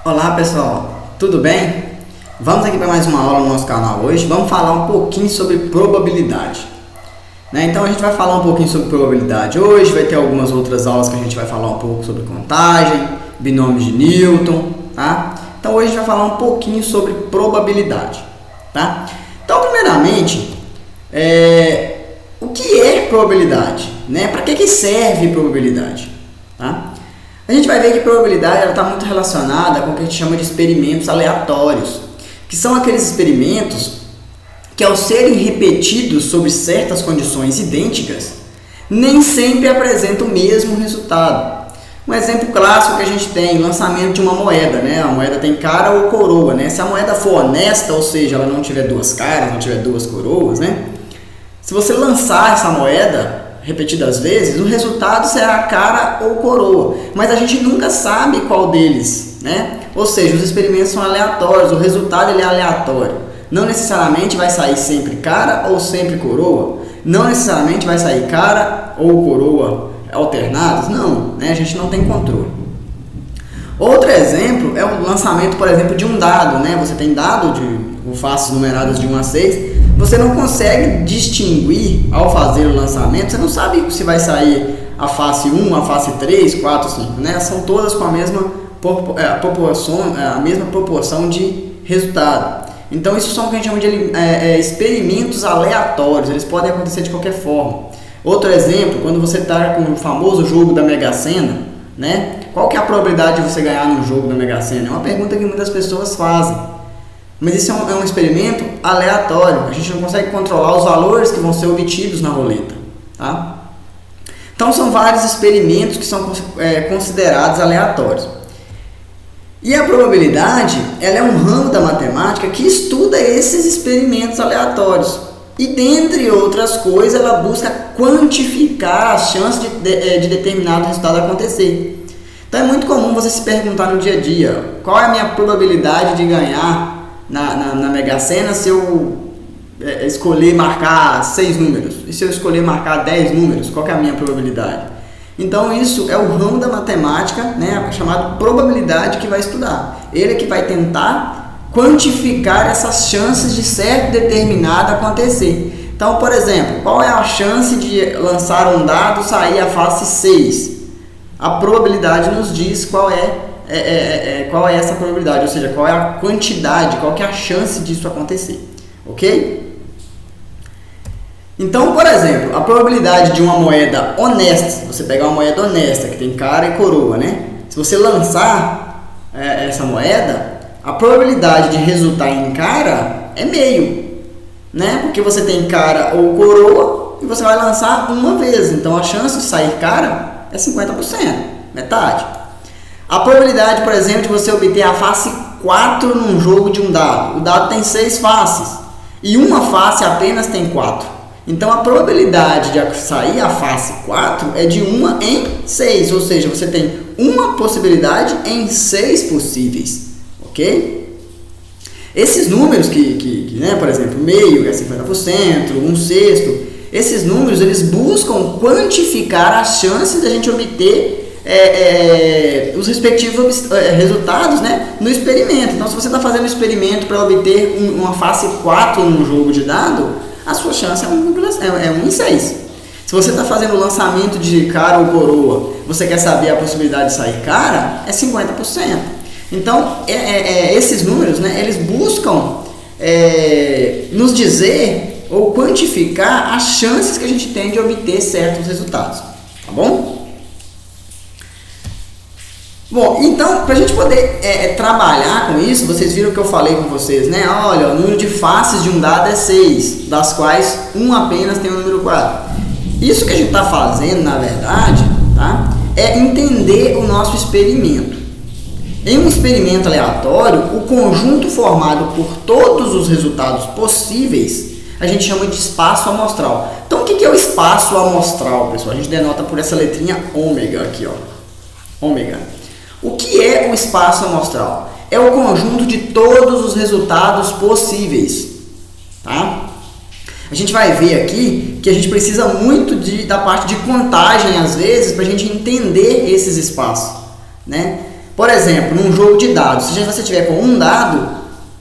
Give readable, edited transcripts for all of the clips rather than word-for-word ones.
Olá pessoal, tudo bem? Vamos aqui para mais uma aula no nosso canal hoje. Vamos falar um pouquinho sobre probabilidade, né? Então a gente vai falar um pouquinho sobre probabilidade hoje. Vai ter algumas outras aulas que a gente vai falar um pouco sobre contagem, binômios de Newton, tá? Então hoje a gente vai falar um pouquinho sobre probabilidade, tá? Então primeiramente, o que é probabilidade, né? Para que serve probabilidade, tá? A gente vai ver que probabilidade está muito relacionada com o que a gente chama de experimentos aleatórios, que são aqueles experimentos que, ao serem repetidos sob certas condições idênticas, nem sempre apresentam o mesmo resultado. Um exemplo clássico que a gente tem, o lançamento de uma moeda, né? A moeda tem cara ou coroa, né? Se a moeda for honesta, ou seja, ela não tiver duas caras, não tiver duas coroas, né? Se você lançar essa moeda repetidas vezes, o resultado será cara ou coroa, mas a gente nunca sabe qual deles, né? Ou seja, os experimentos são aleatórios, o resultado ele é aleatório. Não necessariamente vai sair sempre cara ou sempre coroa, não necessariamente vai sair cara ou coroa alternados, não, né? A gente não tem controle. Outro exemplo é o lançamento, por exemplo, de um dado, né? Você tem dado de faces numeradas de 1 a 6, você não consegue distinguir ao fazer o lançamento, você não sabe se vai sair a face 1, a face 3, 4, 5, né? São todas com a mesma proporção de resultado. Então isso são o que a gente chama de experimentos aleatórios, eles podem acontecer de qualquer forma. Outro exemplo, quando você está com o famoso jogo da Mega Sena, né? Qual que é a probabilidade de você ganhar no jogo da Mega Sena? É uma pergunta que muitas pessoas fazem. Mas isso é um experimento aleatório. A gente não consegue controlar os valores que vão ser obtidos na roleta, tá? Então são vários experimentos que são considerados aleatórios. E a probabilidade, ela é um ramo da matemática que estuda esses experimentos aleatórios. E dentre outras coisas, ela busca quantificar as chances de determinado resultado acontecer. Então é muito comum você se perguntar no dia a dia: qual é a minha probabilidade de ganhar na Mega Sena se eu escolher marcar 6 números? E se eu escolher marcar 10 números, qual que é a minha probabilidade? Então isso é o ramo da matemática, né, chamado probabilidade, que vai estudar. Ele é que vai tentar quantificar essas chances de certo determinado acontecer. Então, por exemplo, qual é a chance de lançar um dado sair a face 6? A probabilidade nos diz qual é essa probabilidade, ou seja, qual é a quantidade, qual que é a chance disso acontecer, ok? Então, por exemplo, a probabilidade de uma moeda honesta, você pegar uma moeda honesta que tem cara e coroa, né? Se você lançar essa moeda, a probabilidade de resultar em cara é meio, né? Porque você tem cara ou coroa e você vai lançar uma vez, então a chance de sair cara é 50%, metade. A probabilidade, por exemplo, de você obter a face 4 num jogo de um dado. O dado tem 6 faces e uma face apenas tem 4. Então a probabilidade de sair a face 4 é de 1 em 6, ou seja, você tem uma possibilidade em 6 possíveis, ok? Esses números né, por exemplo, meio é 50%, 1/6, esses números eles buscam quantificar as chances de a gente obter os respectivos resultados, né, no experimento. Então, se você está fazendo um experimento para obter uma face 4 num jogo de dado, a sua chance é 1 em 6. Se você está fazendo o lançamento de cara ou coroa, você quer saber a possibilidade de sair cara, é 50%. Então, esses números, né, eles buscam nos dizer ou quantificar as chances que a gente tem de obter certos resultados, tá bom? Bom, então, para a gente poder trabalhar com isso, vocês viram que eu falei com vocês, né? Olha, o número de faces de um dado é 6, das quais um apenas tem o número 4. Isso que a gente está fazendo, na verdade, tá? É entender o nosso experimento. Em um experimento aleatório, o conjunto formado por todos os resultados possíveis, a gente chama de espaço amostral. Então, o que é o espaço amostral, pessoal? A gente denota por essa letrinha ômega aqui, ó. Ômega. O que é o espaço amostral? É o conjunto de todos os resultados possíveis, tá? A gente vai ver aqui que a gente precisa muito da parte de contagem, às vezes, para a gente entender esses espaços, né? Por exemplo, num jogo de dados, se você tiver com um dado,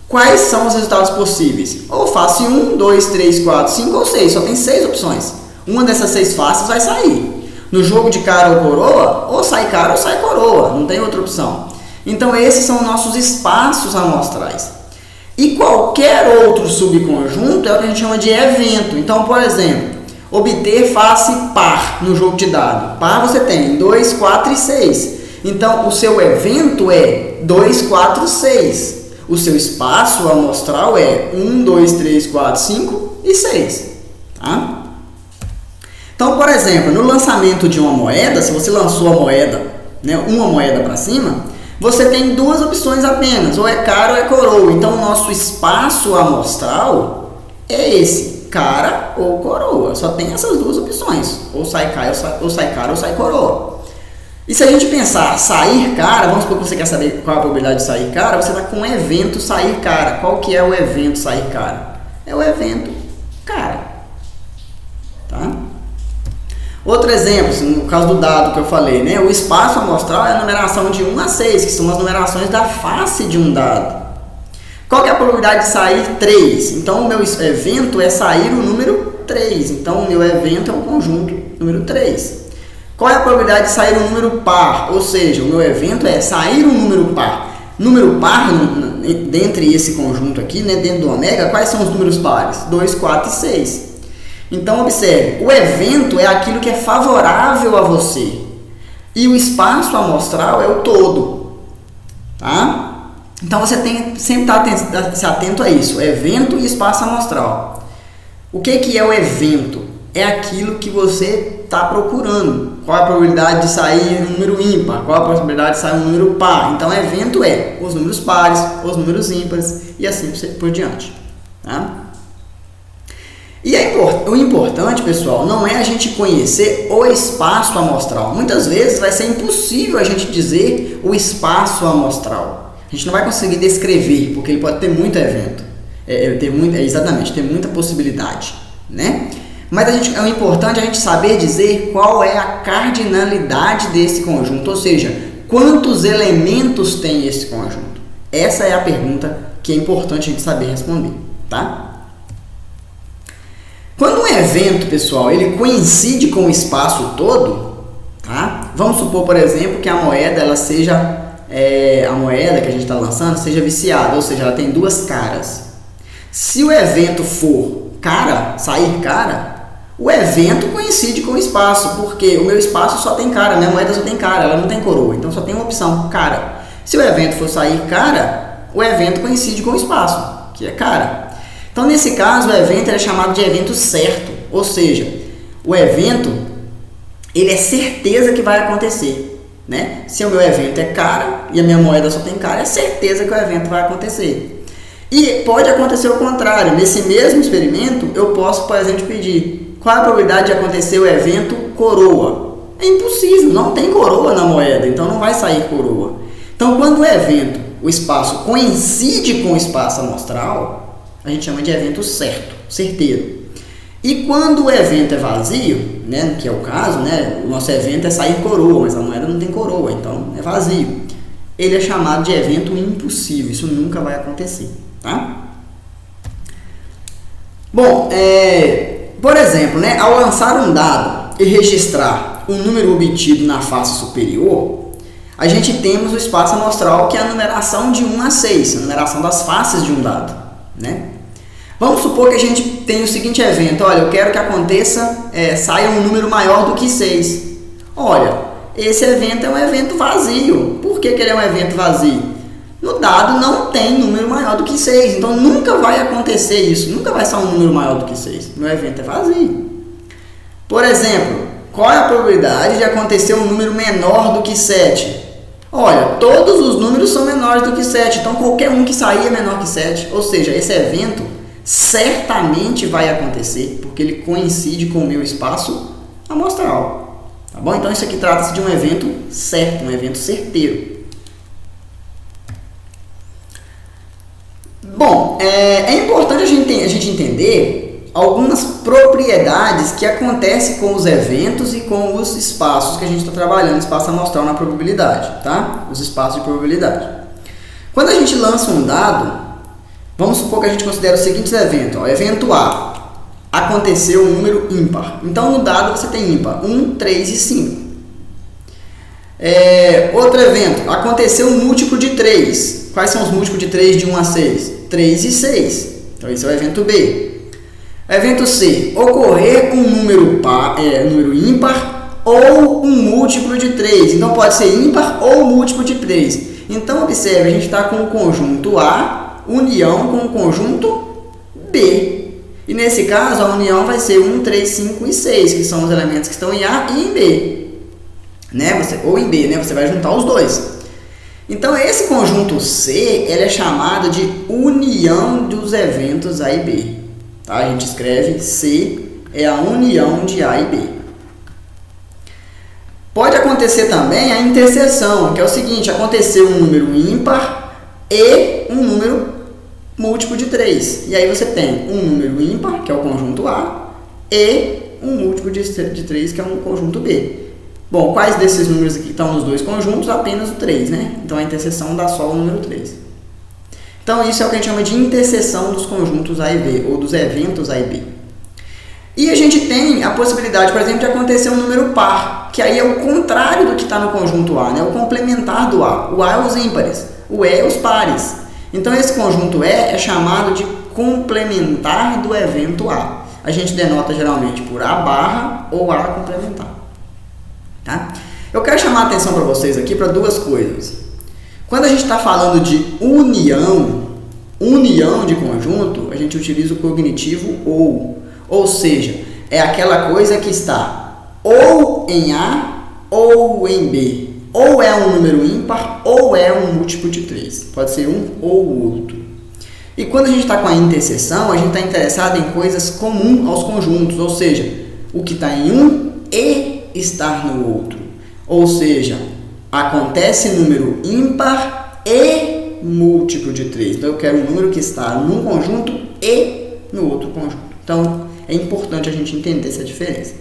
quais são os resultados possíveis? Ou face 1, 2, 3, 4, 5 ou 6, só tem 6 opções. Uma dessas 6 faces vai sair. No jogo de cara ou coroa, ou sai cara ou sai coroa, não tem outra opção. Então esses são nossos espaços amostrais. E qualquer outro subconjunto é o que a gente chama de evento. Então, por exemplo, obter face par no jogo de dado. Par você tem 2, 4 e 6. Então, o seu evento é 2, 4, 6. O seu espaço amostral é 1, 2, 3, 4, 5 e 6. Tá? Então, por exemplo, no lançamento de uma moeda, se você lançou a moeda, né, uma moeda para cima, você tem duas opções apenas, ou é cara ou é coroa. Então, o nosso espaço amostral é esse, cara ou coroa. Só tem essas duas opções, ou sai cara ou sai coroa. E se a gente pensar sair cara, vamos supor que você quer saber qual é a probabilidade de sair cara, você está com um evento sair cara. Qual que é o evento sair cara? É o evento cara. Tá? Outro exemplo, no caso do dado que eu falei, né? O espaço amostral é a numeração de 1 a 6, que são as numerações da face de um dado. Qual que é a probabilidade de sair 3? Então, o meu evento é sair o número 3. Então, o meu evento é um conjunto número 3. Qual é a probabilidade de sair um número par? Ou seja, o meu evento é sair um número par. Número par, dentre esse conjunto aqui, né, dentro do ômega, quais são os números pares? 2, 4 e 6. Então, observe, o evento é aquilo que é favorável a você. E o espaço amostral é o todo. Tá? Então, você tem sempre estar atento a isso. Evento e espaço amostral. O que é o evento? É aquilo que você está procurando. Qual é a probabilidade de sair um número ímpar? Qual é a probabilidade de sair um número par? Então, evento é os números pares, os números ímpares e assim por diante. Tá? E o importante, pessoal, não é a gente conhecer o espaço amostral. Muitas vezes vai ser impossível a gente dizer o espaço amostral. A gente não vai conseguir descrever, porque ele pode ter muito evento. Exatamente, ter muita possibilidade, né? Mas o importante é a gente saber dizer qual é a cardinalidade desse conjunto, ou seja, quantos elementos tem esse conjunto. Essa é a pergunta que é importante a gente saber responder, tá? Quando um evento, pessoal, ele coincide com o espaço todo, tá? Vamos supor, por exemplo, que a moeda ela seja a moeda que a gente está lançando seja viciada, ou seja, ela tem duas caras. Se o evento for cara, sair cara, o evento coincide com o espaço, porque o meu espaço só tem cara, a minha moeda só tem cara, ela não tem coroa, então só tem uma opção, cara. Se o evento for sair cara, o evento coincide com o espaço, que é cara. Então, nesse caso, o evento é chamado de evento certo, ou seja, o evento ele é certeza que vai acontecer, né? Se o meu evento é cara e a minha moeda só tem cara, é certeza que o evento vai acontecer. E pode acontecer o contrário. Nesse mesmo experimento, eu posso, por exemplo, pedir qual é a probabilidade de acontecer o evento coroa. É impossível, não tem coroa na moeda, então não vai sair coroa. Então, quando o evento, o espaço coincide com o espaço amostral, a gente chama de evento certo, certeiro. E quando o evento é vazio, né, que é o caso, né, o nosso evento é sair coroa, mas a moeda não tem coroa, então é vazio. Ele é chamado de evento impossível, isso nunca vai acontecer, tá? Bom, por exemplo, né, ao lançar um dado e registrar o número obtido na face superior, a gente temos o espaço amostral, que é a numeração de 1 a 6, a numeração das faces de um dado, né? Vamos supor que a gente tem o seguinte evento, olha, eu quero que aconteça, saia um número maior do que 6. Olha, esse evento é um evento vazio. Por que ele é um evento vazio? No dado não tem número maior do que 6, então nunca vai acontecer isso, nunca vai sair um número maior do que 6. Meu evento é vazio. Por exemplo, qual é a probabilidade de acontecer um número menor do que 7? Olha, todos os números são menores do que 7, então qualquer um que sair é menor que 7. Ou seja, esse evento certamente vai acontecer, porque ele coincide com o meu espaço amostral. Tá bom? Então isso aqui trata-se de um evento certo, um evento certeiro. Bom, é importante a gente entender algumas propriedades que acontecem com os eventos e com os espaços que a gente está trabalhando, espaço amostral na probabilidade, tá? Os espaços de probabilidade. Quando a gente lança um dado, vamos supor que a gente considera os seguintes eventos. Ó, evento A, aconteceu um número ímpar. Então, no dado você tem ímpar, 1, 3 e 5. Outro evento, aconteceu um múltiplo de 3. Quais são os múltiplos de 3 de 1 a 6? 3 e 6. Então, esse é o evento B. Evento C, ocorrer um número ímpar ou um múltiplo de 3. Então, pode ser ímpar ou múltiplo de 3. Então, observe, a gente está com o conjunto A, união com o conjunto B. E nesse caso, a união vai ser 1, 3, 5 e 6, que são os elementos que estão em A e em B. Ou em B, você vai juntar os dois. Então, esse conjunto C, ele é chamado de união dos eventos A e B. Tá? A gente escreve C, é a união de A e B. Pode acontecer também a interseção, que é o seguinte, aconteceu um número ímpar e um número múltiplo de 3. E aí você tem um número ímpar, que é o conjunto A, e um múltiplo de 3, que é um conjunto B. Bom, quais desses números aqui estão nos dois conjuntos? Apenas o 3, né? Então, a interseção dá só o número 3. Então, isso é o que a gente chama de interseção dos conjuntos A e B, ou dos eventos A e B. E a gente tem a possibilidade, por exemplo, de acontecer um número par, que aí é o contrário do que está no conjunto A, né? O complementar do A. O A é os ímpares, o E é os pares. Então, esse conjunto E é chamado de complementar do evento A. A gente denota geralmente por A barra ou A complementar. Tá? Eu quero chamar a atenção para vocês aqui para duas coisas. Quando a gente está falando de união de conjunto, a gente utiliza o cognitivo ou seja, é aquela coisa que está ou em A ou em B, ou é um número ímpar ou é um múltiplo de 3, pode ser um ou o outro. E quando a gente está com a interseção, a gente está interessado em coisas comuns aos conjuntos, ou seja, o que está em um e estar no outro, ou seja, acontece número ímpar e múltiplo de 3. Então eu quero um número que está num conjunto e no outro conjunto. Então é importante a gente entender essa diferença.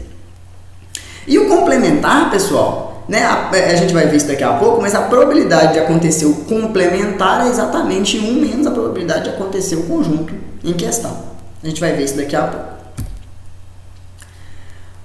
E o complementar, pessoal, né, a gente vai ver isso daqui a pouco, mas a probabilidade de acontecer o complementar é exatamente 1 menos a probabilidade de acontecer o conjunto em questão. A gente vai ver isso daqui a pouco.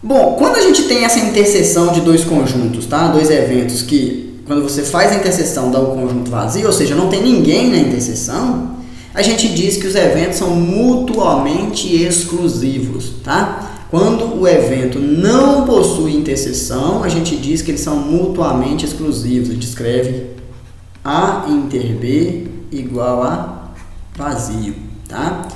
Bom, quando a gente tem essa interseção de dois conjuntos, tá? Dois eventos que, quando você faz a interseção, dá o conjunto vazio, ou seja, não tem ninguém na interseção, a gente diz que os eventos são mutuamente exclusivos, tá? Quando o evento não possui interseção, a gente diz que eles são mutuamente exclusivos. A gente escreve A inter B igual a vazio, tá?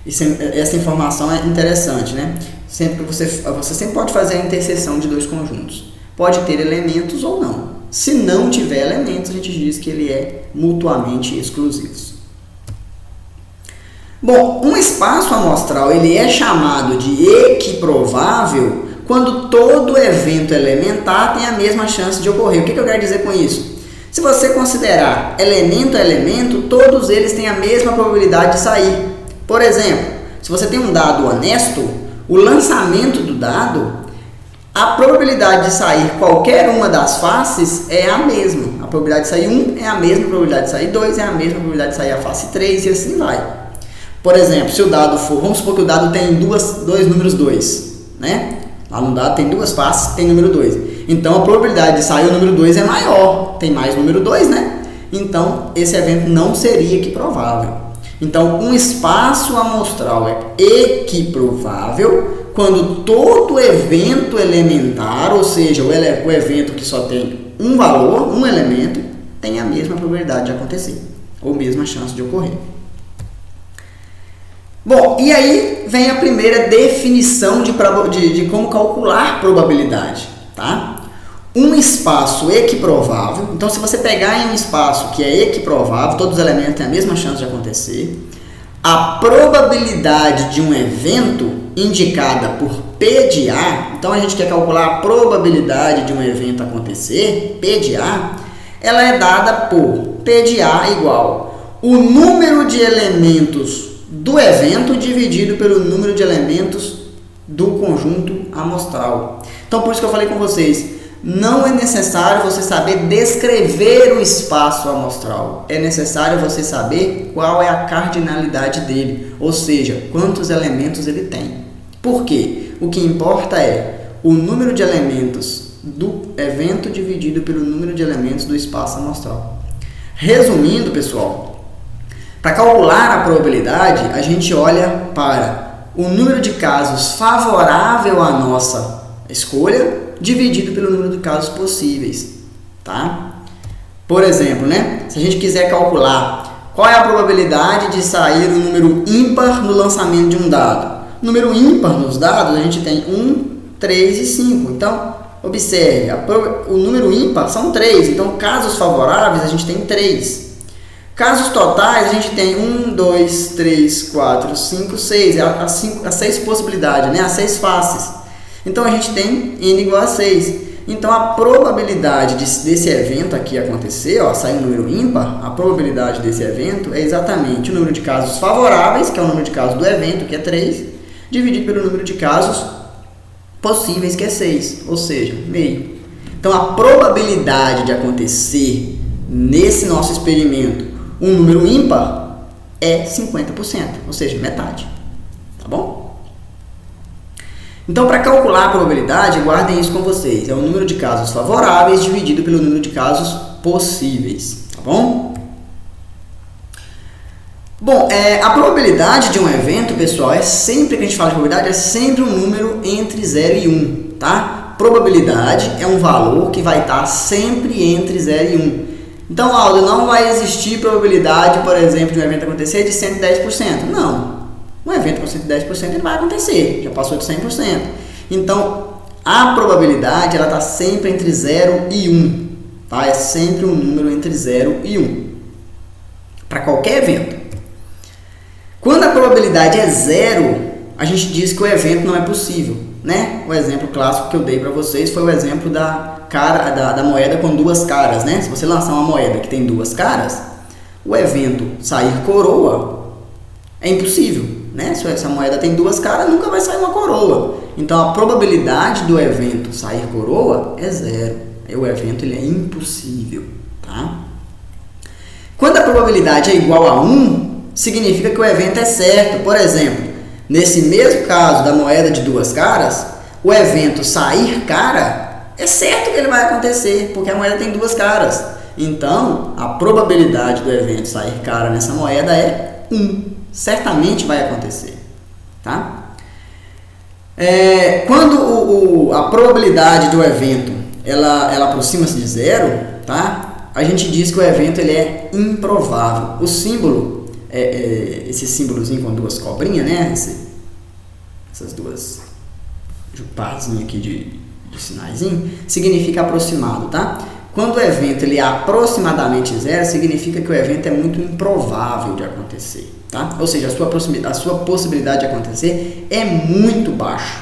Essa informação é interessante, né? Sempre que você sempre pode fazer a interseção de dois conjuntos. Pode ter elementos ou não. Se não tiver elementos, a gente diz que ele é mutuamente exclusivo. Bom, um espaço amostral ele é chamado de equiprovável quando todo evento elementar tem a mesma chance de ocorrer. O que eu quero dizer com isso? Se você considerar elemento a elemento, todos eles têm a mesma probabilidade de sair. Por exemplo, se você tem um dado honesto, o lançamento do dado, a probabilidade de sair qualquer uma das faces é a mesma. A probabilidade de sair 1 é a mesma probabilidade de sair 2, é a mesma probabilidade de sair a face 3 e assim vai. Por exemplo, se o dado for, vamos supor que o dado tem dois números 2, né? Lá no dado tem duas faces, tem número 2. Então a probabilidade de sair o número 2 é maior, tem mais número 2, né? Então esse evento não seria equiprovável. Então um espaço amostral é equiprovável quando todo evento elementar, ou seja, o evento que só tem um valor, um elemento, tem a mesma probabilidade de acontecer, ou mesma chance de ocorrer. Bom, e aí vem a primeira definição de como calcular probabilidade, tá? Um espaço equiprovável, então se você pegar em um espaço que é equiprovável, todos os elementos têm a mesma chance de acontecer, a probabilidade de um evento indicada por P de A, então a gente quer calcular a probabilidade de um evento acontecer, P de A, ela é dada por P de A igual o número de elementos do evento dividido pelo número de elementos do conjunto amostral. Então, por isso que eu falei com vocês, não é necessário você saber descrever o espaço amostral. É necessário você saber qual é a cardinalidade dele, ou seja, quantos elementos ele tem. Por quê? O que importa é o número de elementos do evento dividido pelo número de elementos do espaço amostral. Resumindo, pessoal, para calcular a probabilidade, a gente olha para o número de casos favorável à nossa escolha dividido pelo número de casos possíveis, tá? Por exemplo, né? Se a gente quiser calcular qual é a probabilidade de sair um número ímpar no lançamento de um dado. Número ímpar nos dados, a gente tem 1, 3 e 5. Então, observe, o número ímpar são 3. Então, casos favoráveis, a gente tem 3. Casos totais, a gente tem 1, 2, 3, 4, 5, 6. As 6 possibilidades, né? As 6 faces. Então, a gente tem n igual a 6. Então, a probabilidade desse evento aqui acontecer, ó, sair um número ímpar, a probabilidade desse evento é exatamente o número de casos favoráveis, que é o número de casos do evento, que é 3, dividido pelo número de casos possíveis, que é 6, ou seja, meio. Então, a probabilidade de acontecer nesse nosso experimento um número ímpar é 50%, ou seja, metade. Tá bom? Então, para calcular a probabilidade, guardem isso com vocês. É o número de casos favoráveis dividido pelo número de casos possíveis. Tá bom? Bom, a probabilidade de um evento, pessoal, é sempre que a gente fala de probabilidade, é sempre um número entre 0 e 1. Tá? Probabilidade é um valor que vai estar sempre entre 0 e 1. Então, Aldo, não vai existir probabilidade, por exemplo, de um evento acontecer de 110%. Não. Um evento com 110% ele vai acontecer, já passou de 100%. Então, a probabilidade ela está sempre entre 0 e 1. Tá? É sempre um número entre 0 e 1. Para qualquer evento. Quando a probabilidade é 0, a gente diz que o evento não é possível. Né? O exemplo clássico que eu dei para vocês foi o exemplo da moeda com duas caras. Né? Se você lançar uma moeda que tem duas caras, o evento sair coroa é impossível. Né? Se essa moeda tem duas caras, nunca vai sair uma coroa. Então, a probabilidade do evento sair coroa é 0. O evento ele é impossível. Tá? Quando a probabilidade é igual a 1, significa que o evento é certo. Por exemplo, nesse mesmo caso da moeda de duas caras, o evento sair cara, é certo que ele vai acontecer, porque a moeda tem duas caras. Então, a probabilidade do evento sair cara nessa moeda é 1. Certamente vai acontecer, tá? Quando a probabilidade do evento ela aproxima-se de 0, tá? A gente diz que o evento ele é improvável. O símbolo, esse símbolozinho com duas cobrinhas, né? Essas duas parzinhas aqui de sinaizinho, significa aproximado, tá? Quando o evento ele é aproximadamente 0, significa que o evento é muito improvável de acontecer. Tá? Ou seja, a sua possibilidade de acontecer é muito baixa.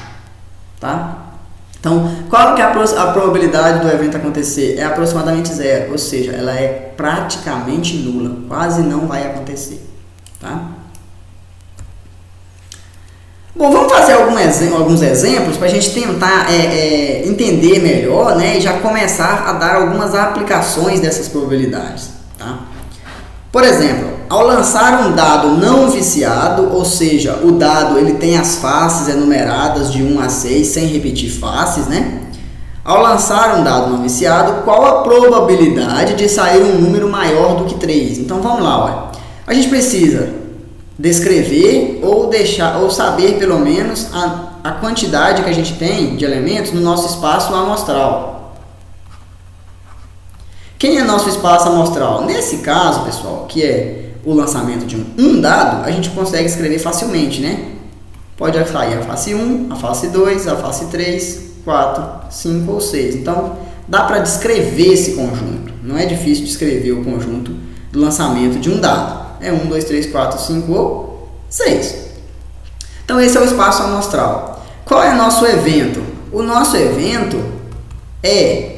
Tá? Então, qual que é a probabilidade do evento acontecer? É aproximadamente 0, ou seja, ela é praticamente nula, quase não vai acontecer. Tá? Bom, vamos fazer alguns exemplos para a gente tentar entender melhor, né, e já começar a dar algumas aplicações dessas probabilidades. Tá? Por exemplo, ao lançar um dado não viciado, ou seja, o dado ele tem as faces enumeradas de 1 a 6 sem repetir faces, né? Ao lançar um dado não viciado, qual a probabilidade de sair um número maior do que 3? Então vamos lá, olha. A gente precisa descrever ou saber pelo menos a quantidade que a gente tem de elementos no nosso espaço amostral. Quem é nosso espaço amostral? Nesse caso, pessoal, que é o lançamento de um dado, a gente consegue escrever facilmente, né? Pode sair a face 1, a face 2, a face 3, 4, 5 ou 6. Então, dá para descrever esse conjunto. Não é difícil descrever o conjunto do lançamento de um dado. É 1, 2, 3, 4, 5 ou 6. Então, esse é o espaço amostral. Qual é o nosso evento? O nosso evento é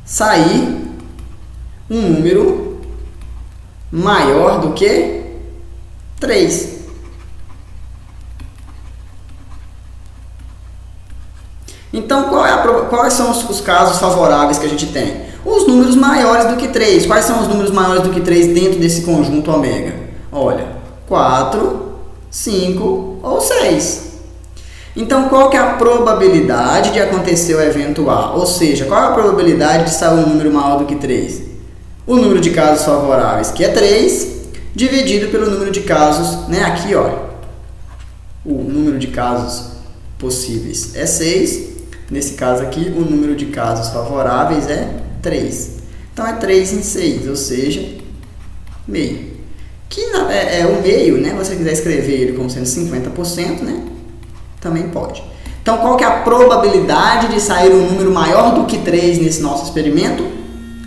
sair um número maior do que 3. Então, quais são os casos favoráveis que a gente tem? Os números maiores do que 3. Quais são os números maiores do que 3 dentro desse conjunto ômega? Olha, 4, 5 ou 6. Então, qual que é a probabilidade de acontecer o evento A? Ou seja, qual é a probabilidade de sair um número maior do que 3? O número de casos favoráveis, que é 3, dividido pelo número de casos, né? Aqui, ó, o número de casos possíveis é 6. Nesse caso aqui, o número de casos favoráveis é 3. Então, é 3 em 6, ou seja, meio. Que é o meio, né? Se você quiser escrever ele como sendo 50%, né? Também pode. Então, qual que é a probabilidade de sair um número maior do que 3 nesse nosso experimento?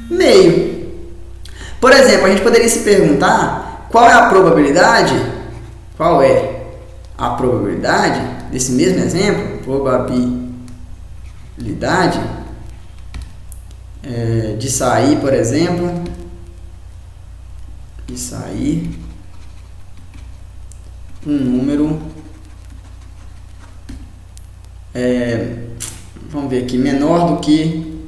Meio. Por exemplo, a gente poderia se perguntar qual é a probabilidade? Qual é a probabilidade desse mesmo exemplo? Probabilidade de sair, por exemplo, um número, vamos ver aqui, menor do que,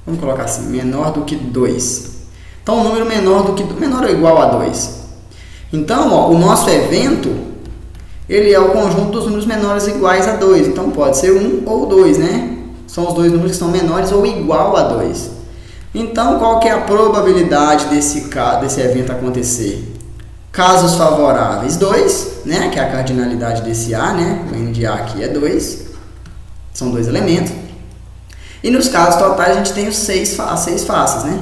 vamos colocar assim, menor do que 2. Então, um número menor ou igual a 2. Então, ó, o nosso evento, ele é o conjunto dos números menores ou iguais a 2. Então, pode ser 1 ou 2, né? São os dois números que são menores ou igual a 2. Então, qual que é a probabilidade desse evento acontecer? Casos favoráveis, 2, né? Que é a cardinalidade desse A, né? O n de A aqui é 2. São 2 elementos. E nos casos totais, a gente tem as 6 faces, né?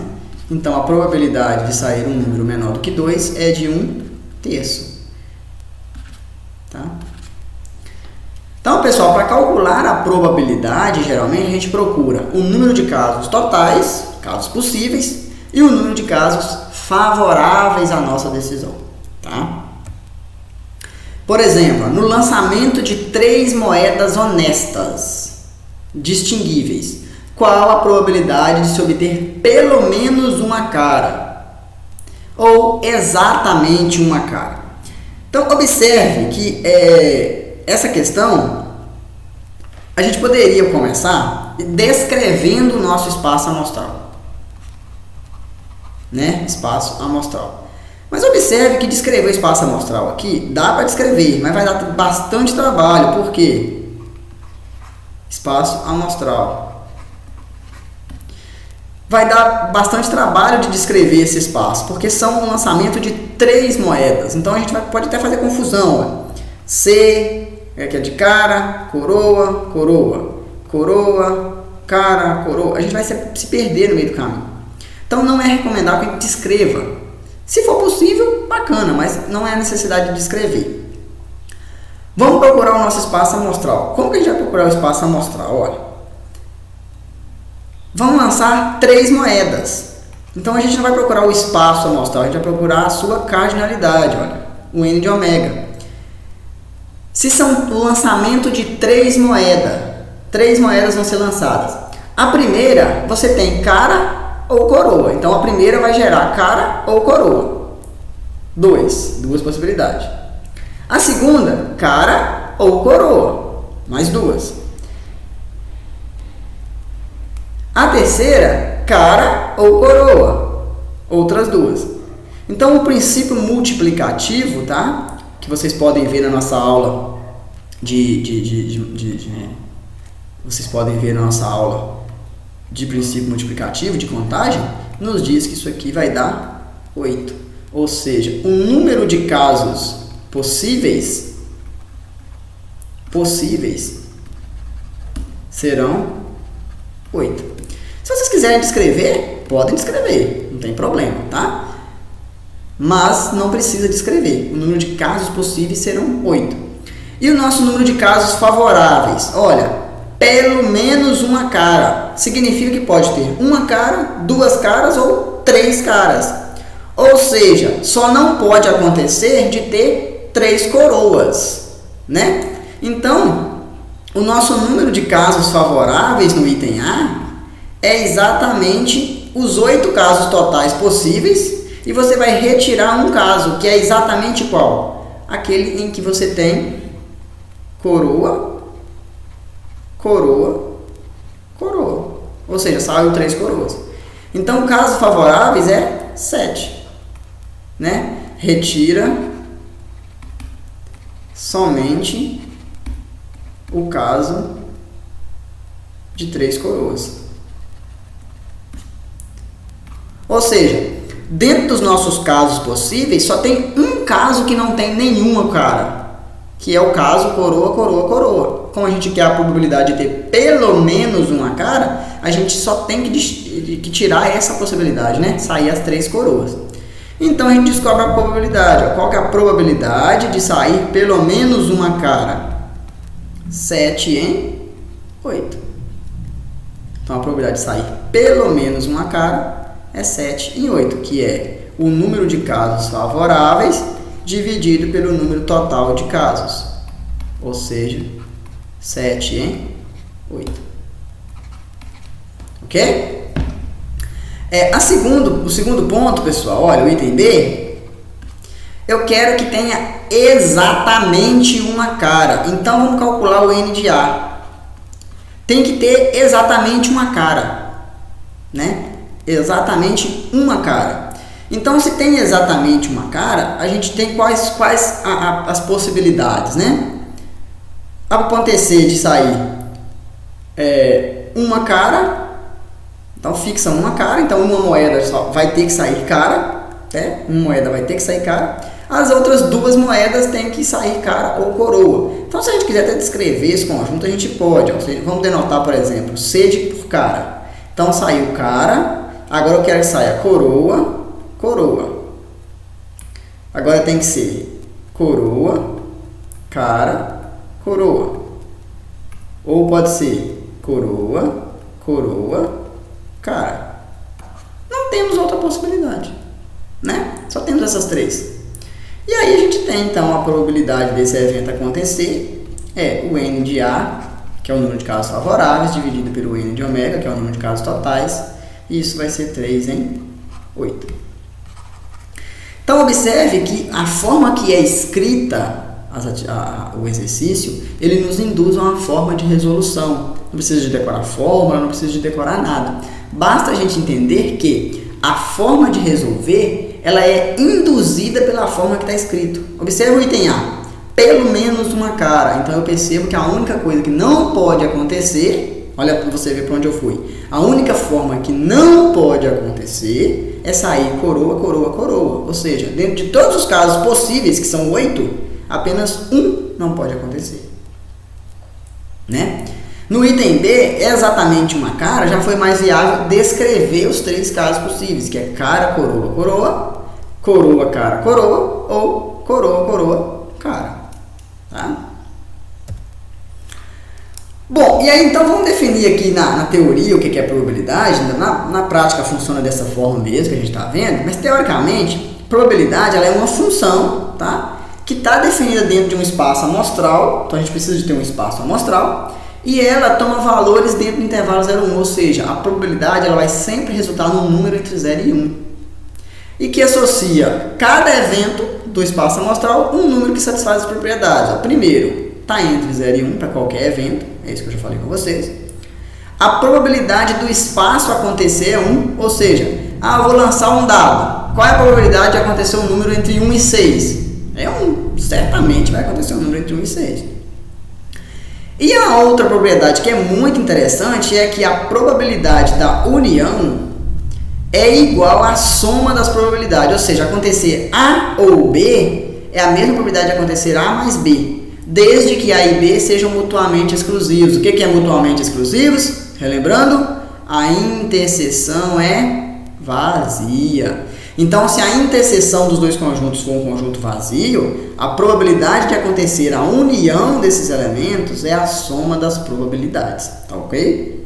Então, a probabilidade de sair um número menor do que 2 é de 1/3. Tá? Então, pessoal, para calcular a probabilidade, geralmente a gente procura o número de casos totais, casos possíveis, e o número de casos favoráveis à nossa decisão. Tá? Por exemplo, no lançamento de 3 moedas honestas, distinguíveis, qual a probabilidade de se obter pelo menos uma cara? Ou exatamente uma cara? Então, observe que essa questão, a gente poderia começar descrevendo o nosso espaço amostral. Né? Espaço amostral. Mas observe que descrever o espaço amostral aqui, dá para descrever, mas vai dar bastante trabalho. Por quê? Espaço amostral. Vai dar bastante trabalho de descrever esse espaço, porque são um lançamento de 3 moedas. Então a gente pode até fazer confusão. Ó. C, que é de cara, coroa, coroa, coroa, cara, coroa. A gente vai se perder no meio do caminho. Então não é recomendável que a gente descreva. Se for possível, bacana, mas não é necessidade de descrever. Vamos procurar o nosso espaço amostral. Como que a gente vai procurar o espaço amostral? Olha. Vamos lançar 3 moedas. Então a gente não vai procurar o espaço amostral, a gente vai procurar a sua cardinalidade, olha, o n de ômega. Se são o lançamento de 3 moedas vão ser lançadas. A primeira, você tem cara ou coroa. Então a primeira vai gerar cara ou coroa. Duas possibilidades. A segunda, cara ou coroa. Mais 2. A terceira, cara ou coroa. Outras 2. Então, o princípio multiplicativo, tá? Que vocês podem ver na nossa aula vocês podem ver na nossa aula de princípio multiplicativo, de contagem, nos diz que isso aqui vai dar 8. Ou seja, o número de casos possíveis serão 8. Se vocês quiserem descrever, podem descrever, não tem problema, tá? Mas não precisa descrever. O número de casos possíveis serão 8. E o nosso número de casos favoráveis? Olha, pelo menos uma cara. Significa que pode ter uma cara, 2 caras ou 3 caras. Ou seja, só não pode acontecer de ter 3 coroas, né? Então, o nosso número de casos favoráveis no item A é exatamente os 8 casos totais possíveis e você vai retirar um caso, que é exatamente qual? Aquele em que você tem coroa, coroa, coroa. Ou seja, saiu 3 coroas. Então, casos favoráveis é 7. Né? Retira somente o caso de 3 coroas. Ou seja, dentro dos nossos casos possíveis, só tem um caso que não tem nenhuma cara, que é o caso coroa, coroa, coroa. Como a gente quer a probabilidade de ter pelo menos uma cara, a gente só tem que tirar essa possibilidade, né? Sair as 3 coroas. Então a gente descobre a probabilidade. Qual que é a probabilidade de sair pelo menos uma cara? 7 em 8. Então a probabilidade de sair pelo menos uma cara é 7 em 8, que é o número de casos favoráveis dividido pelo número total de casos, ou seja, 7 em 8. Ok? O segundo ponto, pessoal, olha, o item B, eu quero que tenha exatamente uma cara. Então vamos calcular o N de A. Tem que ter exatamente uma cara, né? Exatamente uma cara. Então, se tem exatamente uma cara, a gente tem quais as possibilidades, né? Acontecer de sair uma cara, então fixa uma cara, então uma moeda só vai ter que sair cara, né? Uma moeda vai ter que sair cara. As outras 2 moedas têm que sair cara ou coroa. Então, se a gente quiser até descrever esse conjunto, a gente pode. Ou seja, vamos denotar, por exemplo, C por cara. Então, saiu cara. Agora eu quero que saia coroa, coroa. Agora tem que ser coroa, cara, coroa. Ou pode ser coroa, coroa, cara. Não temos outra possibilidade, né? Só temos essas 3. E aí a gente tem então a probabilidade desse evento acontecer é o N de A, que é o número de casos favoráveis, dividido pelo N de ômega, que é o número de casos totais. E isso vai ser 3 em 8. Então, observe que a forma que é escrita o exercício, ele nos induz a uma forma de resolução. Não precisa de decorar fórmula, não precisa de decorar nada. Basta a gente entender que a forma de resolver, ela é induzida pela forma que está escrito. Observe o item A. Pelo menos uma cara. Então, eu percebo que a única coisa que não pode acontecer... Olha para você ver para onde eu fui. A única forma que não pode acontecer é sair coroa, coroa, coroa. Ou seja, dentro de todos os casos possíveis, que são 8, apenas um não pode acontecer. Né? No item B, exatamente uma cara, já foi mais viável descrever os 3 casos possíveis, que é cara, coroa, coroa, coroa, cara, coroa, ou coroa, coroa, cara. Tá? Bom, e aí então vamos definir aqui na teoria o que é probabilidade. Na prática funciona dessa forma mesmo que a gente está vendo, mas teoricamente, probabilidade ela é uma função, tá? Que está definida dentro de um espaço amostral, então a gente precisa de ter um espaço amostral, e ela toma valores dentro do intervalo 0 e 1, ou seja, a probabilidade ela vai sempre resultar num número entre 0 e 1, e que associa cada evento do espaço amostral um número que satisfaz as propriedades. O primeiro está entre 0 e 1 para qualquer evento, é isso que eu já falei com vocês. A probabilidade do espaço acontecer é 1, ou seja, eu vou lançar um dado. Qual é a probabilidade de acontecer um número entre 1 e 6? É 1, certamente vai acontecer um número entre 1 e 6. E a outra propriedade que é muito interessante é que a probabilidade da união é igual à soma das probabilidades, ou seja, acontecer A ou B é a mesma probabilidade de acontecer A mais B, desde que A e B sejam mutuamente exclusivos. O que é mutuamente exclusivos? Relembrando, a interseção é vazia. Então, se a interseção dos dois conjuntos for um conjunto vazio, a probabilidade de acontecer a união desses elementos é a soma das probabilidades, tá ok?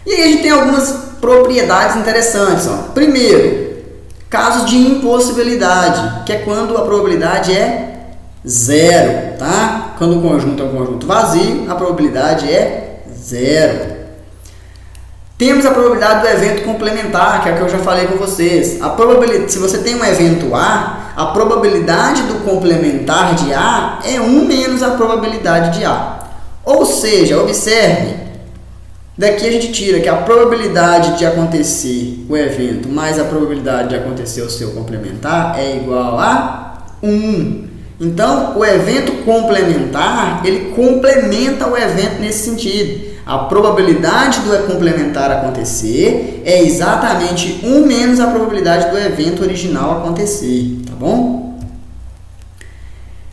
E aí a gente tem algumas propriedades interessantes. Ó. Primeiro, casos de impossibilidade, que é quando a probabilidade é 0, tá? Quando o conjunto é um conjunto vazio, a probabilidade é 0. Temos a probabilidade do evento complementar, que é o que eu já falei com vocês. Se você tem um evento A probabilidade do complementar de A é 1 menos a probabilidade de A. Ou seja, observe, daqui a gente tira que a probabilidade de acontecer o evento mais a probabilidade de acontecer o seu complementar é igual a 1. Então, o evento complementar, ele complementa o evento nesse sentido. A probabilidade do complementar acontecer é exatamente 1 menos a probabilidade do evento original acontecer, tá bom?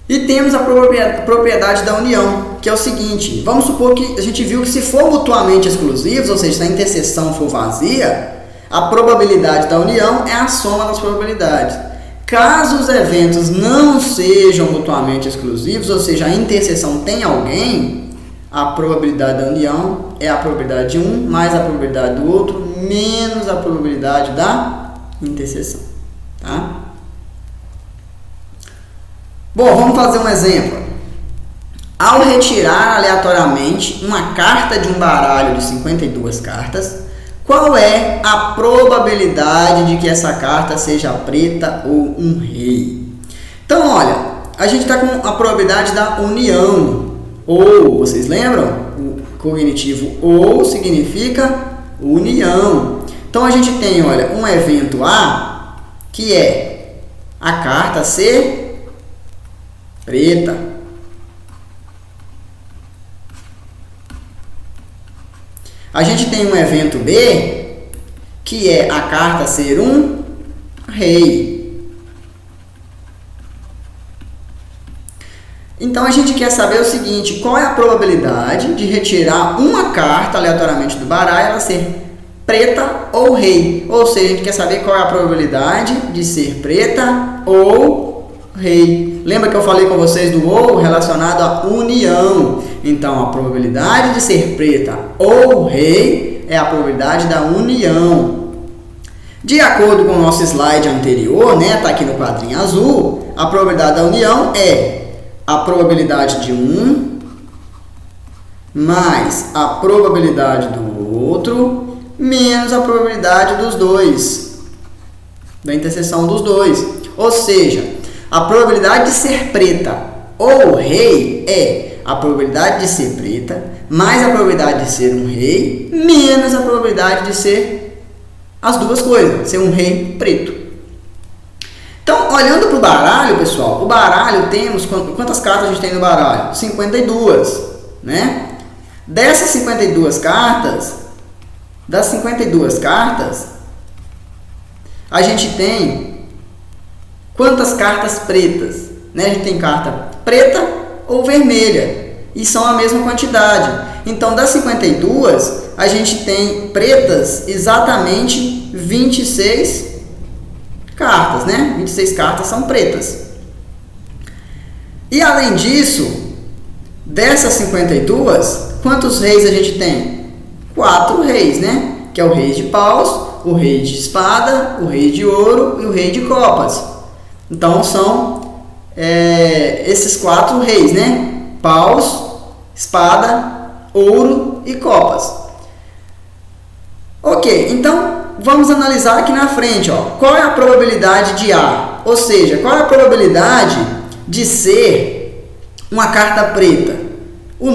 E temos a propriedade da união, que é o seguinte, vamos supor que a gente viu que se for mutuamente exclusivos, ou seja, se a interseção for vazia, a probabilidade da união é a soma das probabilidades. Caso os eventos não sejam mutuamente exclusivos, ou seja, a interseção tem alguém, a probabilidade da união é a probabilidade de um mais a probabilidade do outro menos a probabilidade da interseção, tá? Bom, vamos fazer um exemplo. Ao retirar aleatoriamente uma carta de um baralho de 52 cartas, qual é a probabilidade de que essa carta seja preta ou um rei? Então, olha, a gente está com a probabilidade da união. Ou, vocês lembram? O cognitivo ou significa união. Então, a gente tem, olha, um evento A, que é a carta ser preta. A gente tem um evento B, que é a carta ser um rei. Então, a gente quer saber o seguinte, qual é a probabilidade de retirar uma carta aleatoriamente do baralho e ela ser preta ou rei? Ou seja, a gente quer saber qual é a probabilidade de ser preta ou rei. Lembra que eu falei com vocês do ou relacionado à união? Então, a probabilidade de ser preta ou rei é a probabilidade da união. De acordo com o nosso slide anterior, né, tá aqui no quadrinho azul, a probabilidade da união é a probabilidade de um mais a probabilidade do outro menos a probabilidade dos dois, da interseção dos dois. Ou seja, a probabilidade de ser preta ou rei é a probabilidade de ser preta mais a probabilidade de ser um rei menos a probabilidade de ser as duas coisas, ser um rei preto. Então, olhando para o baralho, pessoal, o baralho temos, quantas cartas a gente tem no baralho? 52, né? Dessas 52 cartas, das 52 cartas, a gente tem quantas cartas pretas? Né? A gente tem carta preta ou vermelha, e são a mesma quantidade. Então, das 52, a gente tem pretas exatamente 26 cartas, né? 26 cartas são pretas. E além disso, dessas 52, quantos reis a gente tem? 4 reis, né? Que é o rei de paus, o rei de espada, o rei de ouro e o rei de copas. Então são esses 4 reis, né? Paus, espada, ouro e copas. Ok, então vamos analisar aqui na frente, ó. Qual é a probabilidade de A? Ou seja, qual é a probabilidade de ser uma carta preta? O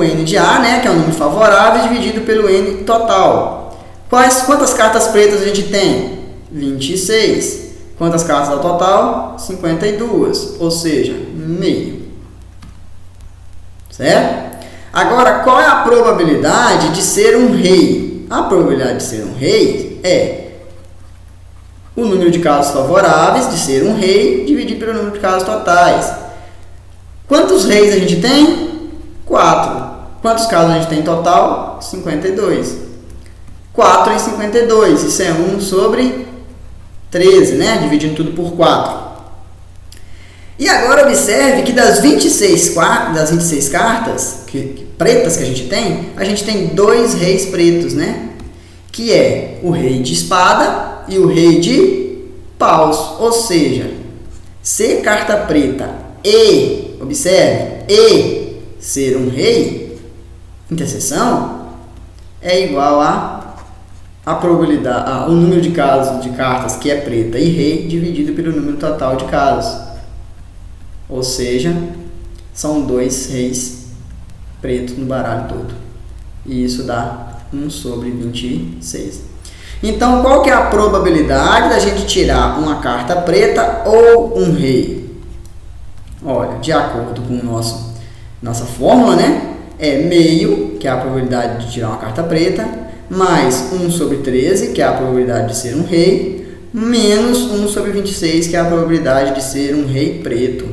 N de A, né, que é o número favorável, dividido pelo N total. Quantas cartas pretas a gente tem? 26. Quantas cartas ao total? 52. Ou seja, meio. Certo? Agora, qual é a probabilidade de ser um rei? A probabilidade de ser um rei é o número de casos favoráveis de ser um rei dividido pelo número de casos totais. Quantos reis a gente tem? 4. Quantos casos a gente tem em total? 52. 4 em 52. Isso é 1 sobre 13, né? Dividindo tudo por 4. E agora observe que das 26 cartas pretas que a gente tem 2 reis pretos, né? Que é o rei de espada e o rei de paus. Ou seja, ser carta preta e, observe, e ser um rei, interseção, é igual a probabilidade, o número de cartas que é preta e rei dividido pelo número total de casos. Ou seja, são 2 reis pretos no baralho todo. E isso dá 1 sobre 26. Então, qual que é a probabilidade da gente tirar uma carta preta ou um rei? Olha, de acordo com nossa fórmula, né? É meio, que é a probabilidade de tirar uma carta preta, mais 1 sobre 13, que é a probabilidade de ser um rei, menos 1 sobre 26, que é a probabilidade de ser um rei preto.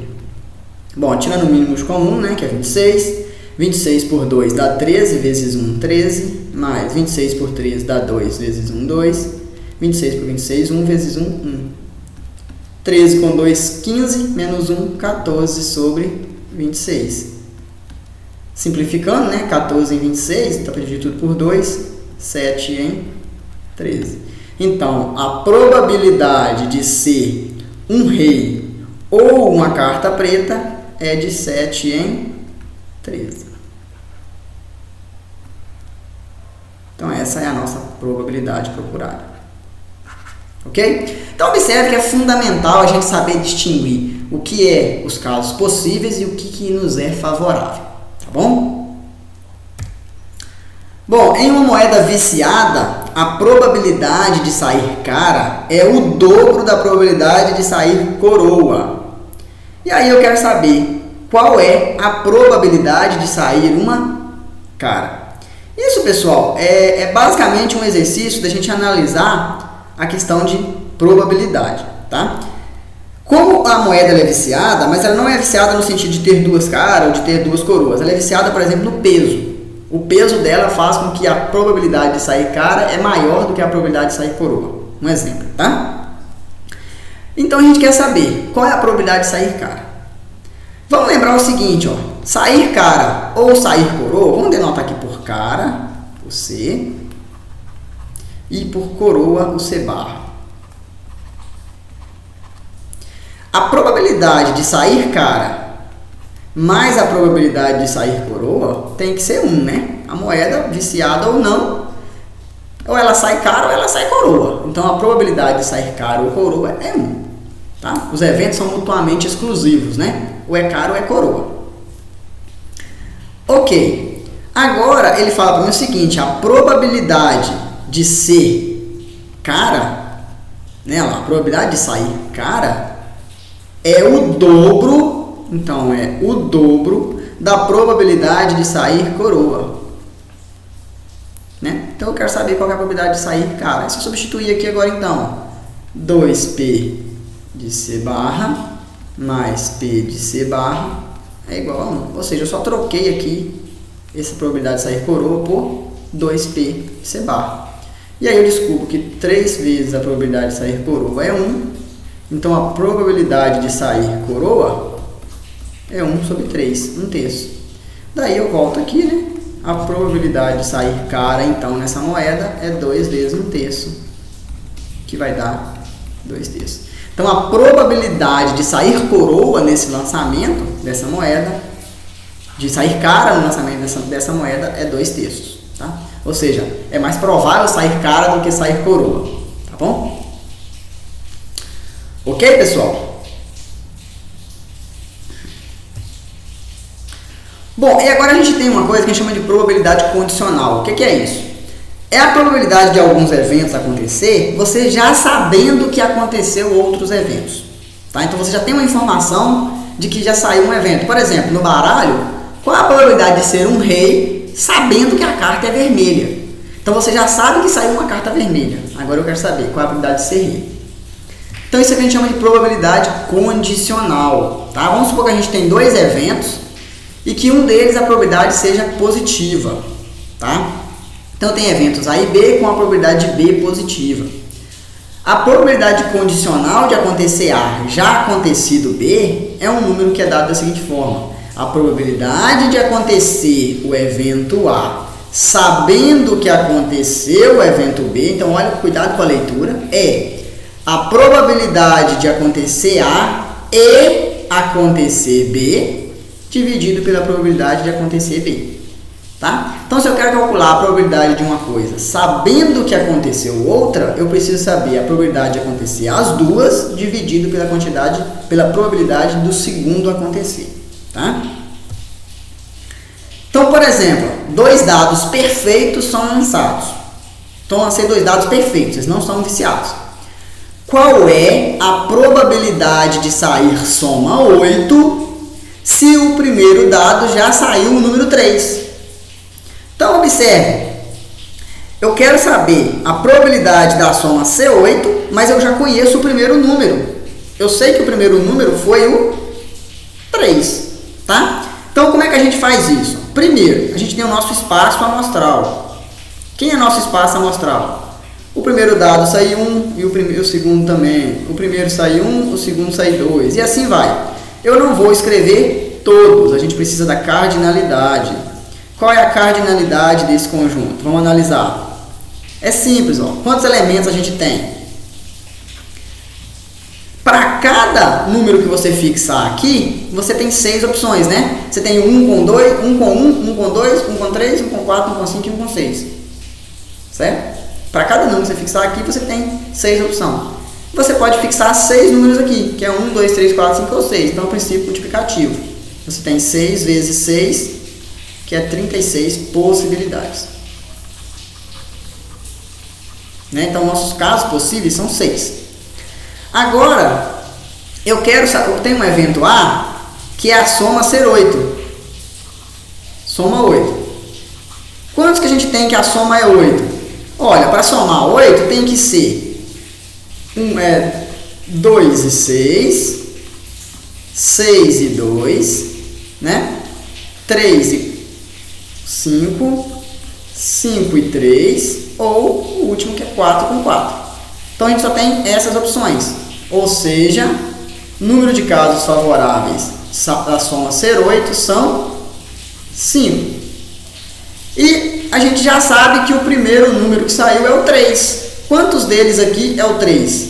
Bom, tirando o mínimo comum, né, que é 26. 26 por 2 dá 13 vezes 1, 13. Mais 26 por 3 dá 2 vezes 1, 2. 26 por 26, 1 vezes 1, 1. 13 com 2, 15. Menos 1, 14 sobre 26. Simplificando, né? 14 em 26, então para dividir tudo por 2. 7 em 13. Então, a probabilidade de ser um rei ou uma carta preta é de 7 em 13. Então, essa é a nossa probabilidade procurada. Ok? Então, observe que é fundamental a gente saber distinguir o que é os casos possíveis e o que nos é favorável. Tá bom? Bom, em uma moeda viciada, a probabilidade de sair cara é o dobro da probabilidade de sair coroa. E aí eu quero saber qual é a probabilidade de sair uma cara. Isso, pessoal, é basicamente um exercício da gente analisar a questão de probabilidade, tá? Como a moeda ela é viciada, mas ela não é viciada no sentido de ter 2 caras ou de ter 2 coroas. Ela é viciada, por exemplo, no peso. O peso dela faz com que a probabilidade de sair cara é maior do que a probabilidade de sair coroa. Um exemplo, tá? Então a gente quer saber qual é a probabilidade de sair cara. Vamos lembrar o seguinte, ó. Sair cara ou sair coroa, vamos denotar aqui por cara, o C, e por coroa, o C barra. A probabilidade de sair cara mais a probabilidade de sair coroa tem que ser 1, né? A moeda, viciada ou não, ou ela sai cara ou ela sai coroa. Então, a probabilidade de sair cara ou coroa é 1. Tá? Os eventos são mutuamente exclusivos, né? Ou é cara ou é coroa. Ok. Agora, ele fala para mim o seguinte, a probabilidade de ser cara, né? A probabilidade de sair cara é o dobro, então é o dobro da probabilidade de sair coroa. Né? Então eu quero saber qual é a probabilidade de sair cara. É só substituir aqui agora então. 2P de C barra mais P de C barra é igual a 1. Ou seja, eu só troquei aqui essa probabilidade de sair coroa por 2P de C barra. E aí eu descubro que 3 vezes a probabilidade de sair coroa é 1. Então, a probabilidade de sair coroa é 1 sobre 3, 1 terço. Daí eu volto aqui, né? A probabilidade de sair cara, então, nessa moeda é 2 vezes 1 terço, que vai dar 2 terços. Então, a probabilidade de sair coroa nesse lançamento dessa moeda, de sair cara no lançamento dessa moeda, é 2 terços. Tá? Ou seja, é mais provável sair cara do que sair coroa. Tá bom? Ok, pessoal? Bom, e agora a gente tem uma coisa que a gente chama de probabilidade condicional. O que é isso? É a probabilidade de alguns eventos acontecer, você já sabendo que aconteceu outros eventos. Tá? Então você já tem uma informação de que já saiu um evento. Por exemplo, no baralho, qual é a probabilidade de ser um rei sabendo que a carta é vermelha? Então você já sabe que saiu uma carta vermelha. Agora eu quero saber qual é a probabilidade de ser rei. Então isso aqui a gente chama de probabilidade condicional. Tá? Vamos supor que a gente tem 2 eventos e que um deles a probabilidade seja positiva. Tá? Então tem eventos A e B com a probabilidade de B positiva. A probabilidade condicional de acontecer A já acontecido B é um número que é dado da seguinte forma. A probabilidade de acontecer o evento A sabendo que aconteceu o evento B, então olha, cuidado com a leitura, é a probabilidade de acontecer A e acontecer B dividido pela probabilidade de acontecer B. Tá? Então, se eu quero calcular a probabilidade de uma coisa sabendo que aconteceu outra, eu preciso saber a probabilidade de acontecer as duas dividido pela probabilidade do segundo acontecer, tá? Então, por exemplo, dois dados perfeitos são lançados. Então, lancei dois dados perfeitos, eles não são viciados. Qual é a probabilidade de sair soma 8 se o primeiro dado já saiu o número 3? Então, observe, eu quero saber a probabilidade da soma ser 8, mas eu já conheço o primeiro número. Eu sei que o primeiro número foi o 3, tá? Então, como é que a gente faz isso? Primeiro, a gente tem o nosso espaço amostral. Quem é nosso espaço amostral? O primeiro dado sai 1 e o segundo também. O primeiro sai 1, o segundo sai 2. E assim vai. Eu não vou escrever todos, a gente precisa da cardinalidade. Qual é a cardinalidade desse conjunto? Vamos analisar. É simples, ó. Quantos elementos a gente tem? Para cada número que você fixar aqui, você tem 6 opções, né? Você tem 1 com 2, 1 com 1, 1 com 2, 1 com 3, 1 com 4, 1 com 5 e 1 com 6. Certo? Para cada número que você fixar aqui, você tem 6 opções. Você pode fixar 6 números aqui, que é 1, 2, 3, 4, 5 ou 6. Então, é o princípio multiplicativo. Você tem 6 vezes 6, que é 36 possibilidades. Né? Então, nossos casos possíveis são 6. Agora, eu tenho um evento A, que é a soma ser 8. Soma 8. Quantos que a gente tem que a soma é 8? Olha, para somar 8 tem que ser 2 e 6, 6 e 2, né? 3 e 5, 5 e 3, ou o último que é 4 com 4. Então a gente só tem essas opções, ou seja, número de casos favoráveis da soma ser 8 são 5. E a gente já sabe que o primeiro número que saiu é o 3. Quantos deles aqui é o 3?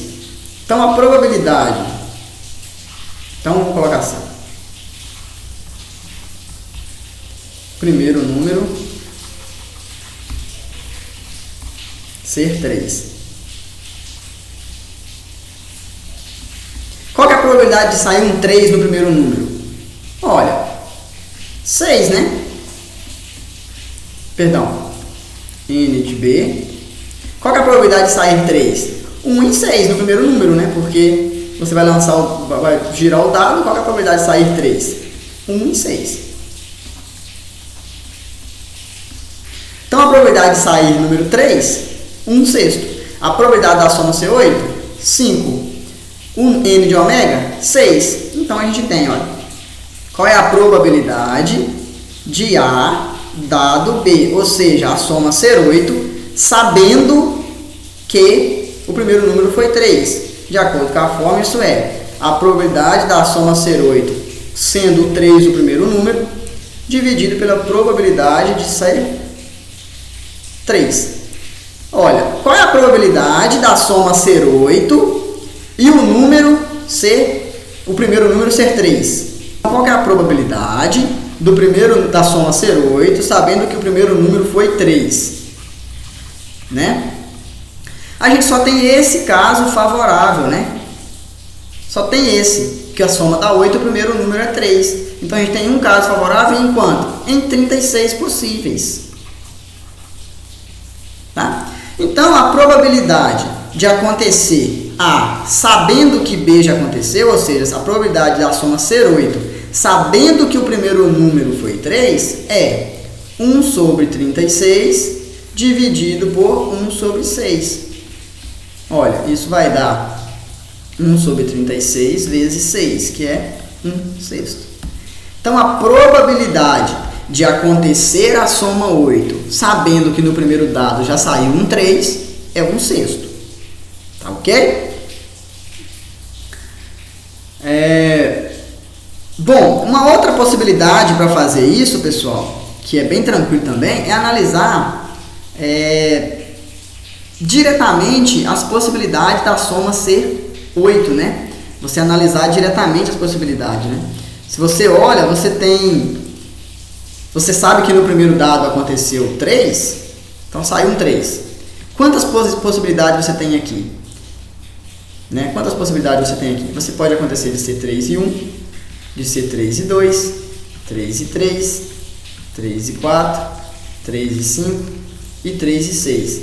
Então a probabilidade, então vamos colocar assim. Primeiro número ser 3. Qual que é a probabilidade de sair um 3 no primeiro número? Olha, 6, né? Perdão, N de B. Qual que é a probabilidade de sair 3? 1 em 6 no primeiro número, né? Porque você vai girar o dado, qual que é a probabilidade de sair 3? 1 em 6. Então, a probabilidade de sair número 3, 1 sexto. A probabilidade da soma ser 8, 5. 1 N de ômega, 6. Então, a gente tem, olha, qual é a probabilidade de A dado B, ou seja, a soma ser 8, sabendo que o primeiro número foi 3. De acordo com a fórmula, isso é a probabilidade da soma ser 8, sendo 3 o primeiro número, dividido pela probabilidade de ser 3. Olha, qual é a probabilidade da soma ser 8 e o primeiro número ser 3? Qual que é a probabilidade da soma ser 8, sabendo que o primeiro número foi 3? Né? A gente só tem esse caso favorável, né? Só tem esse, que a soma dá 8 e o primeiro número é 3. Então, a gente tem um caso favorável em quanto? Em 36 possíveis. Tá? Então, a probabilidade de acontecer A sabendo que B já aconteceu, ou seja, a probabilidade da soma ser 8, sabendo que o primeiro número foi 3, é 1 sobre 36 dividido por 1 sobre 6. Olha, isso vai dar 1 sobre 36 vezes 6, que é 1 sexto. Então, a probabilidade de acontecer a soma 8, sabendo que no primeiro dado já saiu um 3, é 1 sexto. Tá ok? Bom, uma outra possibilidade para fazer isso, pessoal, que é bem tranquilo também, é analisar diretamente as possibilidades da soma ser 8, né? Você analisar diretamente as possibilidades, né? Se você olha, você tem Você sabe que no primeiro dado aconteceu 3, então saiu um 3. Quantas possibilidades você tem aqui? Né? Quantas possibilidades você tem aqui? Você pode acontecer de ser 3 e 1, de ser 3 e 2, 3 e 3, 3 e 4, 3 e 5 e 3 e 6.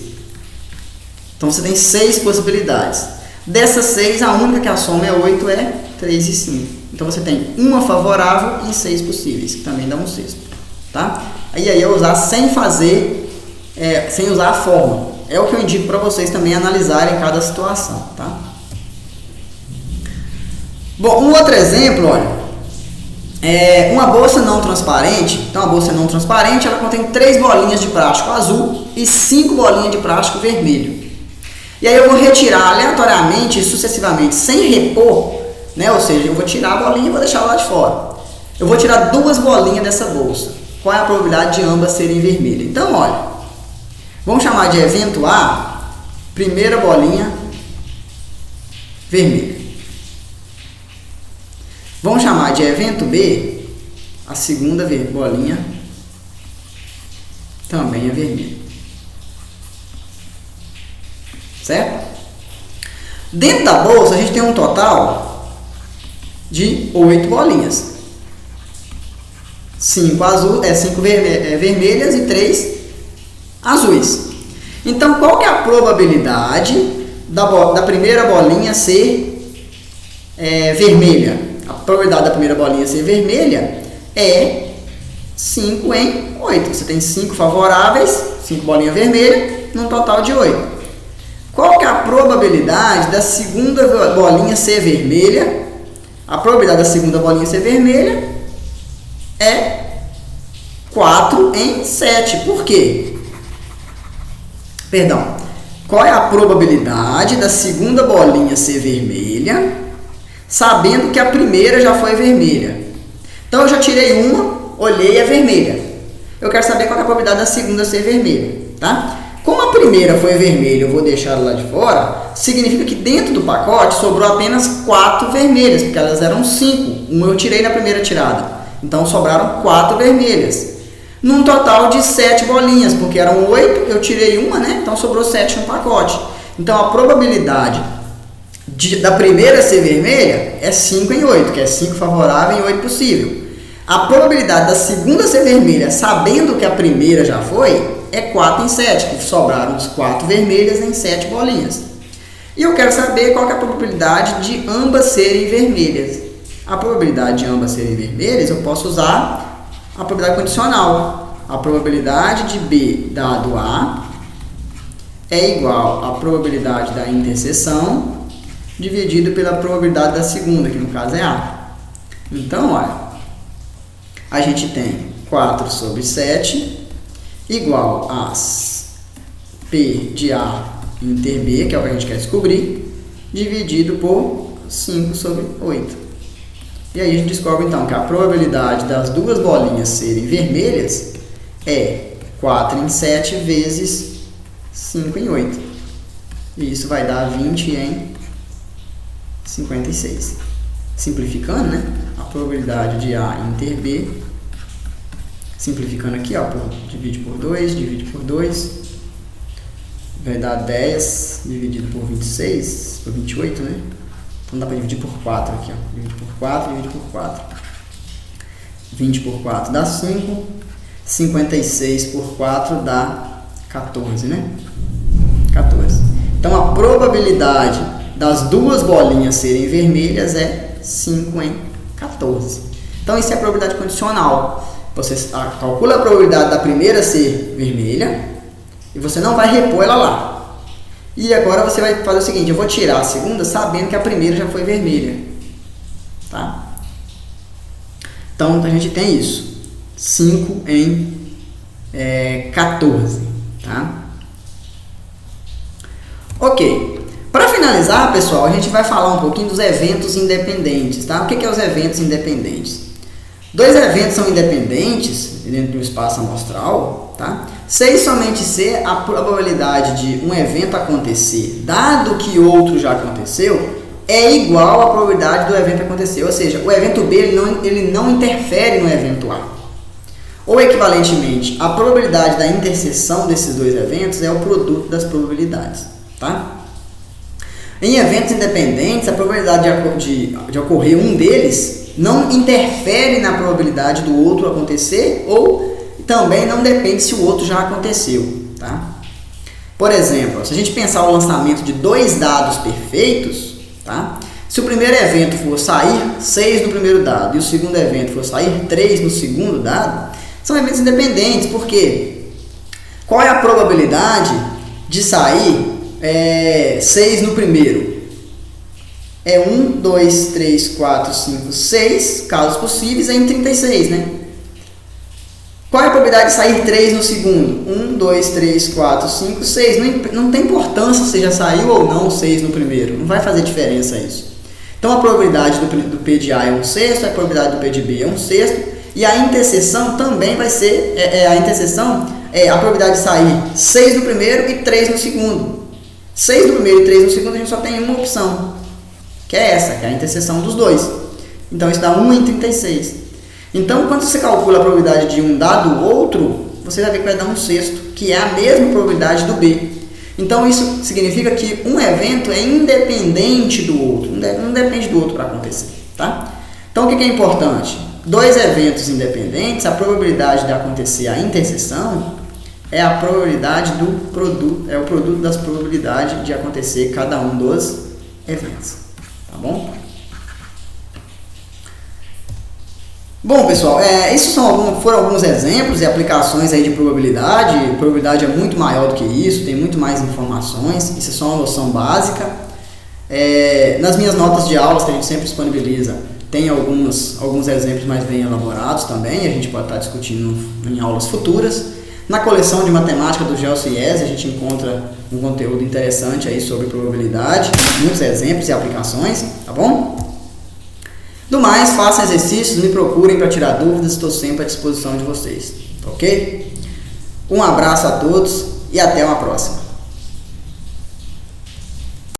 Então você tem 6 possibilidades. Dessas 6, a única que a soma é 8 é 3 e 5. Então você tem uma favorável e 6 possíveis, que também dá um sexto. Tá? E aí é usar sem usar a fórmula. É o que eu indico para vocês também analisarem cada situação. Tá? Bom, um outro exemplo, olha, é uma bolsa não transparente. Então a bolsa não transparente, ela contém 3 bolinhas de plástico azul e 5 bolinhas de plástico vermelho. E aí eu vou retirar aleatoriamente e sucessivamente, sem repor, né? Ou seja, eu vou tirar a bolinha e vou deixar lá de fora. Eu vou tirar 2 bolinhas dessa bolsa. Qual é a probabilidade de ambas serem vermelhas? Então, olha, vamos chamar de evento A, primeira bolinha vermelha. Vamos chamar de evento B, a segunda bolinha também é vermelha. Certo? Dentro da bolsa a gente tem um total de 8 bolinhas. 5 vermelhas e 3 azuis. Então, qual que é a probabilidade da primeira bolinha ser vermelha? A probabilidade da primeira bolinha ser vermelha é 5 em 8. Você tem 5 favoráveis, 5 bolinhas vermelhas, num total de 8. Qual que é a probabilidade da segunda bolinha ser vermelha? A probabilidade da segunda bolinha ser vermelha é 4 em 7. Por quê? Perdão. Qual é a probabilidade da segunda bolinha ser vermelha, sabendo que a primeira já foi vermelha? Então eu já tirei uma, olhei, é vermelha. Eu quero saber qual é a probabilidade da segunda ser vermelha, tá? Como a primeira foi vermelha, eu vou deixar ela lá de fora, significa que dentro do pacote sobrou apenas 4 vermelhas, porque elas eram 5. Uma eu tirei na primeira tirada. Então sobraram 4 vermelhas. Num total de 7 bolinhas, porque eram 8, eu tirei uma, né? Então sobrou 7 no pacote. Então a probabilidade da primeira ser vermelha é 5 em 8, que é 5 favorável em 8 possível. A probabilidade da segunda ser vermelha, sabendo que a primeira já foi, é 4 em 7, que sobraram as 4 vermelhas em 7 bolinhas. E eu quero saber qual que é a probabilidade de ambas serem vermelhas. A probabilidade de ambas serem vermelhas, eu posso usar a probabilidade condicional. A probabilidade de B dado A é igual à probabilidade da interseção dividido pela probabilidade da segunda, que no caso é A. Então, olha, a gente tem 4 sobre 7 igual a P de A inter B, que é o que a gente quer descobrir, dividido por 5 sobre 8. E aí a gente descobre então que a probabilidade das duas bolinhas serem vermelhas é 4 em 7 vezes 5 em 8. E isso vai dar 20 em 56. Simplificando, né? A probabilidade de A inter B, simplificando aqui, ó, divide por 2, vai dar 10 dividido por 26, por 28, né? Então dá para dividir por 4 aqui, ó. Divide por 4, divide por 4. 20 por 4 dá 5, 56 por 4 dá 14, né? 14. Então a probabilidade das duas bolinhas serem vermelhas é 5 em 14. Então isso é a probabilidade condicional. Você calcula a probabilidade da primeira ser vermelha e você não vai repor ela lá. E agora você vai fazer o seguinte, eu vou tirar a segunda sabendo que a primeira já foi vermelha. Tá? Então a gente tem isso. 5 em 14. Tá? Ok. Para finalizar, pessoal, a gente vai falar um pouquinho dos eventos independentes. Tá? O que é os eventos independentes? 2 eventos são independentes dentro do espaço amostral, tá? Se e somente se a probabilidade de um evento acontecer, dado que outro já aconteceu, é igual à probabilidade do evento acontecer. Ou seja, o evento B ele não interfere no evento A. Ou equivalentemente, a probabilidade da interseção desses dois eventos é o produto das probabilidades, tá? Em eventos independentes, a probabilidade de ocorrer um deles não interfere na probabilidade do outro acontecer ou também não depende se o outro já aconteceu, tá? Por exemplo, se a gente pensar o lançamento de dois dados perfeitos, tá? Se o primeiro evento for sair 6 no primeiro dado e o segundo evento for sair 3 no segundo dado, são eventos independentes, porque qual é a probabilidade de sair 6 no primeiro? É 1, 2, 3, 4, 5, 6 casos possíveis em 36, né? Qual é a probabilidade de sair 3 no segundo? 1, 2, 3, 4, 5, 6. Não tem importância se já saiu ou não 6 no primeiro. Não vai fazer diferença isso. Então a probabilidade do P de A é 1/6, a probabilidade do P de B é 1/6. E a interseção também vai ser, a probabilidade de sair 6 no primeiro e 3 no segundo. 6 no primeiro e 3 no segundo a gente só tem uma opção, que é essa, que é a interseção dos dois. Então isso dá 1 em 36. Então, quando você calcula a probabilidade de um dado outro, você vai ver que vai dar 1/6, que é a mesma probabilidade do B. Então, isso significa que um evento é independente do outro, não depende do outro para acontecer, tá? Então, o que é importante? Dois eventos independentes, a probabilidade de acontecer a interseção é a probabilidade do produto, é o produto das probabilidades de acontecer cada um dos eventos, tá bom? Bom, pessoal, esses foram alguns exemplos e aplicações aí de probabilidade. Probabilidade é muito maior do que isso, tem muito mais informações, isso é só uma noção básica. Nas minhas notas de aulas que a gente sempre disponibiliza, tem alguns exemplos mais bem elaborados também, a gente pode estar discutindo em aulas futuras. Na coleção de matemática do GeoCiES, a gente encontra um conteúdo interessante aí sobre probabilidade, muitos exemplos e aplicações, tá bom? Do mais, façam exercícios, me procurem para tirar dúvidas, estou sempre à disposição de vocês, ok? Um abraço a todos e até uma próxima.